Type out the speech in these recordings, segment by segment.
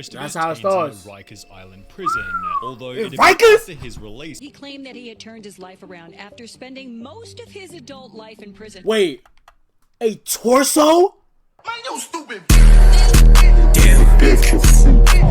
most of That's his how it teens in starts. the Rikers Island prison, although it Rikers? appears after his release. He claimed that he had turned his life around after spending most of his adult life in prison. Wait, a torso? Man, you stupid. Damn.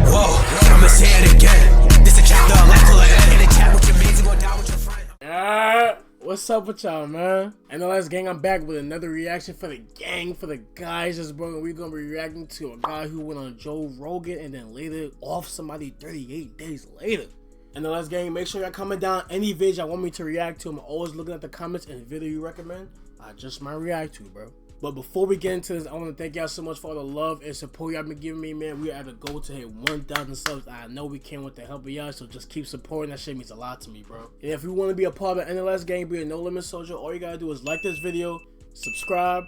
Whoa, I'ma say it again. This a chapter of life full of end. In the chat with your mates, you go down with your friend. What's up with y'all, man? And the last gang, I'm back with another reaction for the gang, for the guys that's bro. We're gonna be reacting to a guy who went on Joe Rogan and then later off somebody 38 days later. And the last gang, make sure y'all comment down any vids y'all want me to react to. I'm always looking at the comments and video you recommend. I just might react to, bro. But before we get into this, I want to thank y'all so much for all the love and support y'all been giving me, man. We are at a goal to hit 1,000 subs. I know we can with the help of y'all, so just keep supporting. That shit means a lot to me, bro. And if you want to be a part of the NLS gang, be a No Limit Soldier, all you gotta do is like this video, subscribe,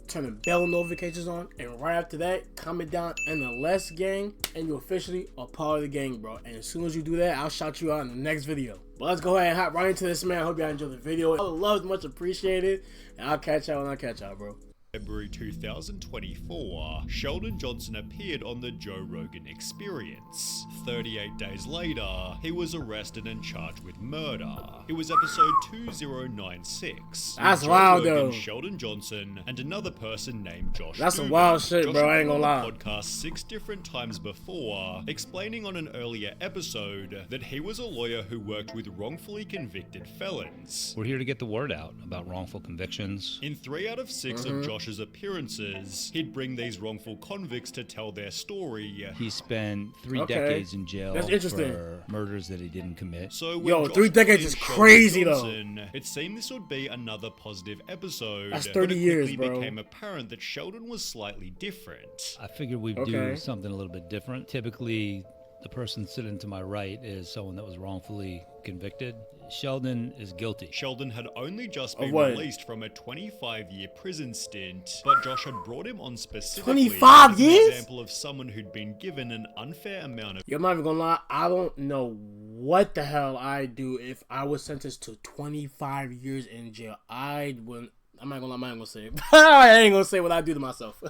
turn the bell notifications on, and right after that, comment down NLS gang, and you're officially a part of the gang, bro. And as soon as you do that, I'll shout you out in the next video. But let's go ahead and hop right into this, man. I hope y'all enjoyed the video. All the love is much appreciated, and I'll catch y'all when I catch y'all, bro. February 2024, Sheldon Johnson appeared on the Joe Rogan Experience. 38 days later, he was arrested and charged with murder. It was episode 2096. That's Joe wild, Rogan, though. Sheldon Johnson, and another person named Josh. That's some Dubin. wild shit, Josh bro. I had ain't gonna been on lie. the podcast 6 different times before, explaining on an earlier episode that he was a lawyer who worked with wrongfully convicted felons. We're here to get the word out about wrongful convictions. In 3 out of 6 of Josh's appearances, he'd bring these wrongful convicts to tell their story. He spent 3 Okay. decades in jail That's interesting. for murders that he didn't commit. So when Yo, Josh 3 decades played is Sheldon crazy, though. Johnson, it seemed this would be another positive episode. That's but 30 it years, quickly bro. became apparent that Sheldon was slightly different. I figured we'd Okay. do something a little bit different. Typically, the person sitting to my right is someone that was wrongfully convicted. Sheldon is guilty. Sheldon had only just been what? released from a 25-year prison stint, but Josh had brought him on specifically 25 as an years? example of someone who'd been given an unfair amount of Yo, I'm not even gonna lie, I don't know what the hell I'd do if I was sentenced to 25 years in jail. I wouldn't. I'm not gonna say it. I ain't gonna say what I do to myself.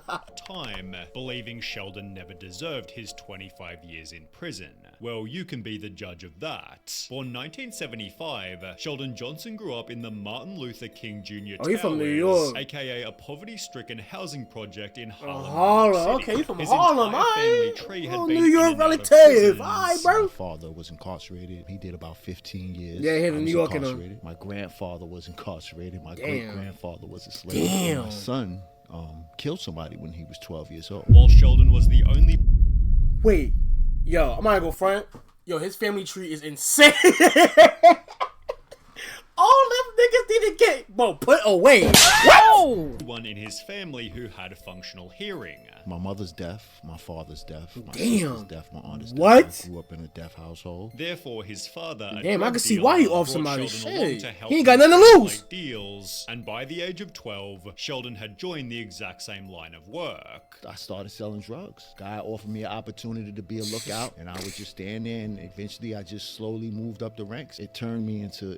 time, believing Sheldon never deserved his 25 years in prison. Well, you can be the judge of that. Born 1975, Sheldon Johnson grew up in the Martin Luther King Jr. Oh, he from New York. aka a poverty-stricken housing project in Harlem. Harlem, New York City. okay, he from His Harlem, entire alright. family tree had Oh, been New in York and out of relative, prisons. alright, bro. My father was incarcerated. He did about 15 years. Yeah, he had I in was New York and incarcerated. My grandfather was incarcerated. My Damn. great-grandfather was a slave. Damn. And my son killed somebody when he was 12 years old. While Sheldon was the only Wait, yo, I'm not gonna go front. Yo, his family tree is insane. All them niggas need to get, bro, put away. Whoa! one in his family who had functional hearing. My mother's deaf. My father's deaf. My Damn. sister's deaf. My aunt is deaf. What? I grew up in a deaf household. Therefore, his father, a Damn, I drug can see dealer, why he off brought somebody. Sheldon along Shit. to help He ain't got him nothing to translate lose. deals, and by the age of 12, Sheldon had joined the exact same line of work. I started selling drugs. Guy offered me an opportunity to be a lookout, and I would just stand there. And eventually, I just slowly moved up the ranks. It turned me into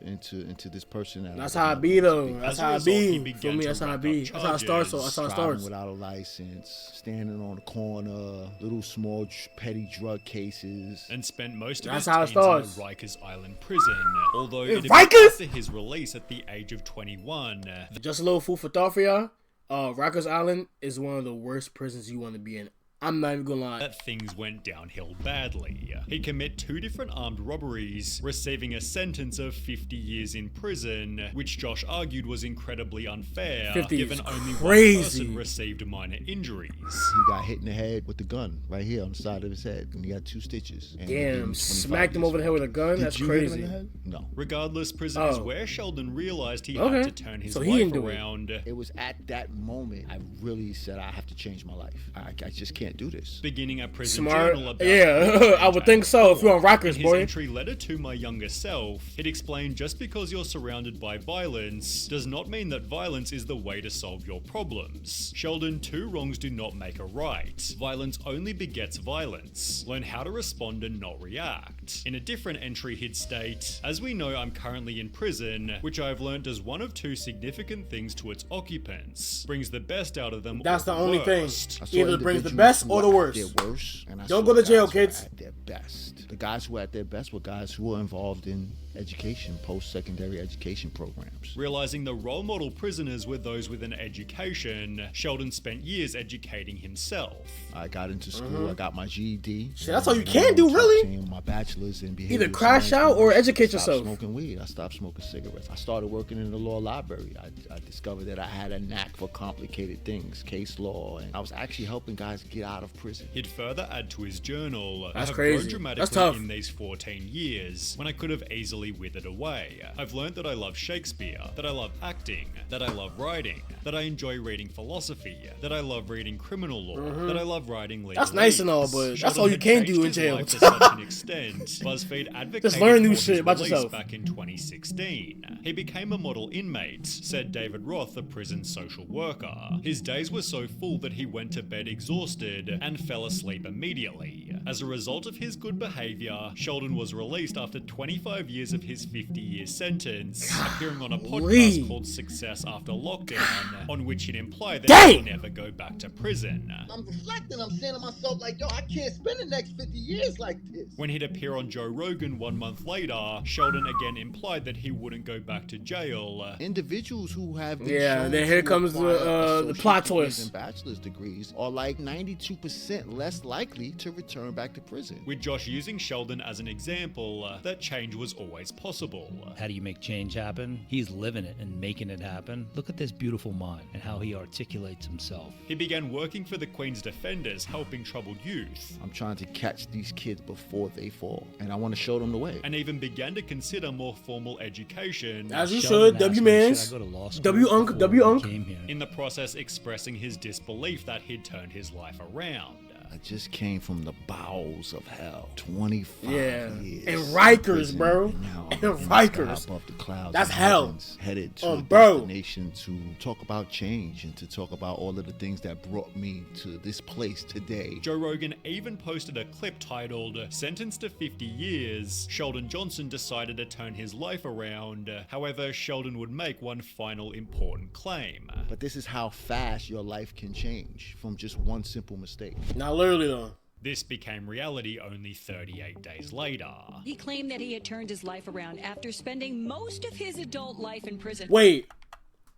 this person. That's how I be though. That's As a how I result, he be. began Feel me? to That's how I rack be. up That's how it starts. So charges. that's how it Driving starts. without a license, standing on the corner, little small petty drug cases. And spent most of That's his how it teens in starts. the Rikers Island prison. Although In it appears Rikers? after his release at the age of 21, Just a little food for thought for y'all. Rikers Island is one of the worst prisons you want to be in. I'm not even gonna lie. that things went downhill badly. He committed 2 different armed robberies, receiving a sentence of 50 years in prison, which Josh argued was incredibly unfair, 50 given is only crazy. one person received minor injuries. He got hit in the head with the gun right here on the side of his head, and he got 2 stitches. And he gave him Damn, 25 smacked him years over the for head it. with a gun. Did That's you hit him in crazy. the head? No. Regardless, prison is Oh. where Sheldon realized he Okay. had to turn his So he life didn't do it. around. It was at that moment I really said I have to change my life. I just can't do this. Beginning a prison Smart. journal about Yeah, I would think so if you're on Rikers, In his boy. entry letter to my younger self, it explained just because you're surrounded by violence does not mean that violence is the way to solve your problems. Sheldon, 2 wrongs do not make a right. Violence only begets violence. Learn how to respond and not react. In a different entry he'd state, as we know I'm currently in prison, which I've learned does one of 2 significant things to its occupants. Brings the best out of them That's or the only thing. worst. I saw Either brings the individuals best or the were worst? at their worst, and I Don't saw go to jail, guys who were kids. At their best. The guys who were at their best were guys who were involved in education, post-secondary education programs. Realizing the role model prisoners were those with an education, Sheldon spent years educating himself. I got into school, I got my GED. Shit, that's all you can do, really. My bachelor's in behavioral Either crash out science. or educate Stopped yourself. smoking weed. I stopped smoking cigarettes. I started working in the law library. I discovered that I had a knack for complicated things, case law, and I was actually helping guys get out of prison. He'd further add to his journal, That's "I've crazy. grown dramatically That's tough. in these 14 years when I could have easily withered away. I've learned that I love Shakespeare, that I love acting, that I love writing, that I enjoy reading philosophy, that I love reading criminal law, that I love writing legal That's nice and all, but that's Sheldon all you had can changed do in his jail. life to such an extent, BuzzFeed advocated learn new for shit his about release yourself. back in 2016. He became a model inmate, said David Roth, the prison social worker. His days were so full that he went to bed exhausted and fell asleep immediately. As a result of his good behavior, Sheldon was released after 25 years of his 50-year sentence, appearing on a podcast called Success After Lockdown, on which it implied that he will never go back to prison. I'm reflecting, I'm saying to myself, like, yo, I can't spend the next 50 years like this. When he'd appear on Joe Rogan 1 month later, Sheldon again implied that he wouldn't go back to jail. Individuals who have been Yeah, shown then here to comes acquire the plot associate degrees twist. and bachelor's degrees are like 92% less likely to return back to prison. With Josh using Sheldon as an example, that change was always possible. How do you make change happen? He's living it and making it happen. Look at this beautiful mind and how he articulates himself. He began working for the Queen's Defenders, helping troubled youth, I'm trying to catch these kids before they fall, and I want to show them the way. and even began to consider more formal education, As you Sheldon should, asked W me, Mans. should I go to law school W-Unk, before W-Unk. we came here? in the process expressing his disbelief that he'd turned his life around. I just came from the bowels of hell. 25 Yeah. years. And Rikers, prison, bro. and now And I'm in the Rikers. sky above the clouds That's and hell. heavens, headed to a Bro. destination to talk about change and to talk about all of the things that brought me to this place today. Joe Rogan even posted a clip titled, "Sentenced to 50 years, Sheldon Johnson decided to turn his life around." However, Sheldon would make one final important claim. But this is how fast your life can change from just one simple mistake. Not literally though. This became reality only 38 days later. He claimed that he had turned his life around after spending most of his adult life in prison. Wait,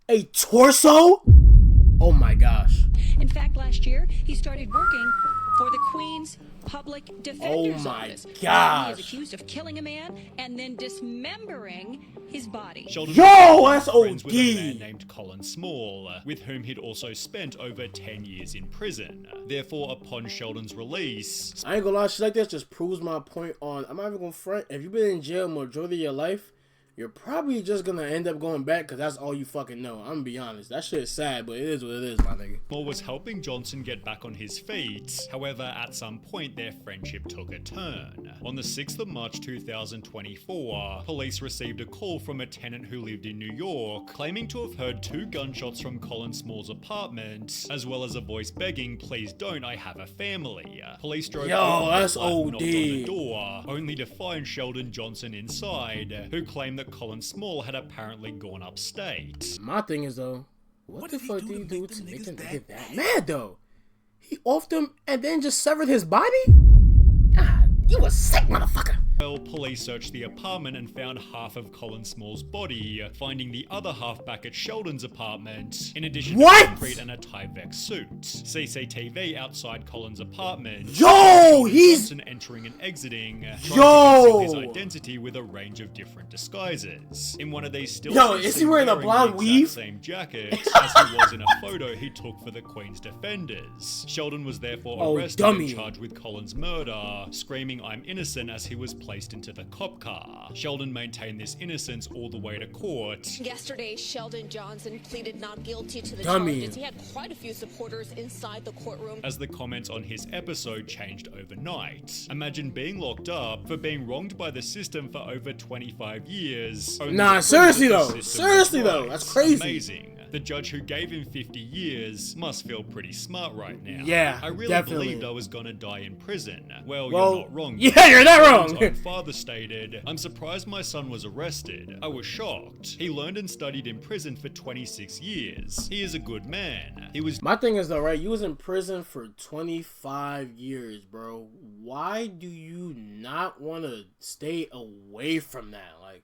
a torso? Oh my gosh. In fact, last year, he started working for the Queen's Public Defender's Oh my Office. gosh. He is accused of killing a man and then dismembering his body. Sheldon Yo, was that's friends with a OD. man named Colin Small, with whom he'd also spent over 10 years in prison. Therefore, upon Sheldon's release, I ain't gonna lie, shit like this just proves my point on, I'm not even gonna front, if you've been in jail majority of your life, you're probably just gonna end up going back because that's all you fucking know. I'm gonna be honest. That shit is sad, but it is what it is, my nigga. Small was helping Johnson get back on his feet. However, at some point, their friendship took a turn. On the 6th of March 2024, police received a call from a tenant who lived in New York, claiming to have heard 2 gunshots from Colin Small's apartment, as well as a voice begging, "Please don't, I have a family." Police drove Yo, over the that's flat and knocked on the OD. door, only to find Sheldon Johnson inside, who claimed that Colin Small had apparently gone upstate. My thing is though, what the fuck did he do to make them nigga that mad though? He offed him and then just severed his body? God, you a sick motherfucker. Well, police searched the apartment and found half of Colin Small's body, finding the other half back at Sheldon's apartment, in addition What? to concrete and a Tyvek suit. CCTV outside Colin's apartment. Yo, showed he's- Johnson entering and exiting, trying to Yo. conceal his identity with a range of different disguises. In one of these still Yo, is he wearing a blonde the weave? exact same jacket as he was in a photo he took for the Queen's Defenders. Sheldon was therefore Oh, arrested dummy. and charged with Colin's murder, screaming "I'm innocent" as he was placed into the cop car. Sheldon maintained this innocence all the way to court. Yesterday, Sheldon Johnson pleaded not guilty to the Dummy. charges. He had quite a few supporters inside the courtroom. As the comments on his episode changed overnight. Imagine being locked up for being wronged by the system for over 25 years. only Nah, to prove seriously that the though. system Seriously was though. right. That's crazy. Amazing. The judge who gave him 50 years must feel pretty smart right now. Yeah, I really definitely. believed I was gonna die in prison. Well, Well, you're not wrong. yeah, you're not Sheldon's wrong. own father stated, "I'm surprised my son was arrested. I was shocked. He learned and studied in prison for 26 years. He is a good man. He was..." My thing is though, right? You was in prison for 25 years, bro. Why do you not want to stay away from that? Like,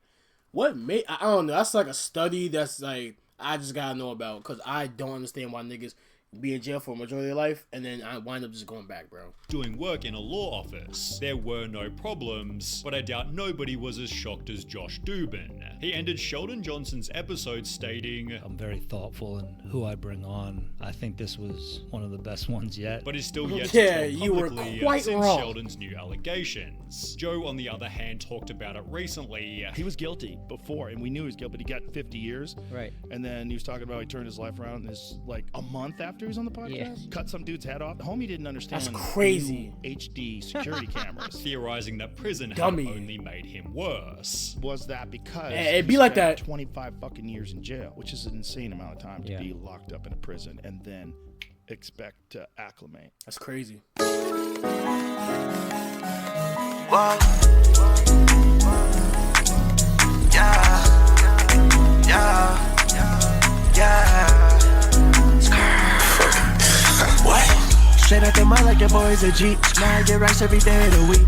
what made... I don't know. That's like a study that's like, I just gotta know about. Because I don't understand why niggas be in jail for a majority of their life, and then I wind up just going back, bro. Doing work in a law office. There were no problems, but I doubt nobody was as shocked as Josh Dubin. He ended Sheldon Johnson's episode stating, I'm very thoughtful in who I bring on. I think this was one of the best ones yet. but is still yet Yeah, to tell you were publicly quite since wrong. Sheldon's new allegations. Joe, on the other hand, talked about it recently. He was guilty before, and we knew he was guilty, but he got 50 years. Right. And then he was talking about he turned his life around, and this like a month after he was on the podcast, cut some dude's head off. The homie didn't understand. That's crazy. new HD security cameras. Theorizing that prison Dummy. had only made him worse. Was that because It'd he be like spent that. 25 fucking years in jail, which is an insane amount of time to Yeah. be locked up in a prison and then expect to acclimate. That's crazy. Whoa. Yeah. Yeah. Yeah. What? Straight out the mud like your boy's a G. Now I get racks every day of the week.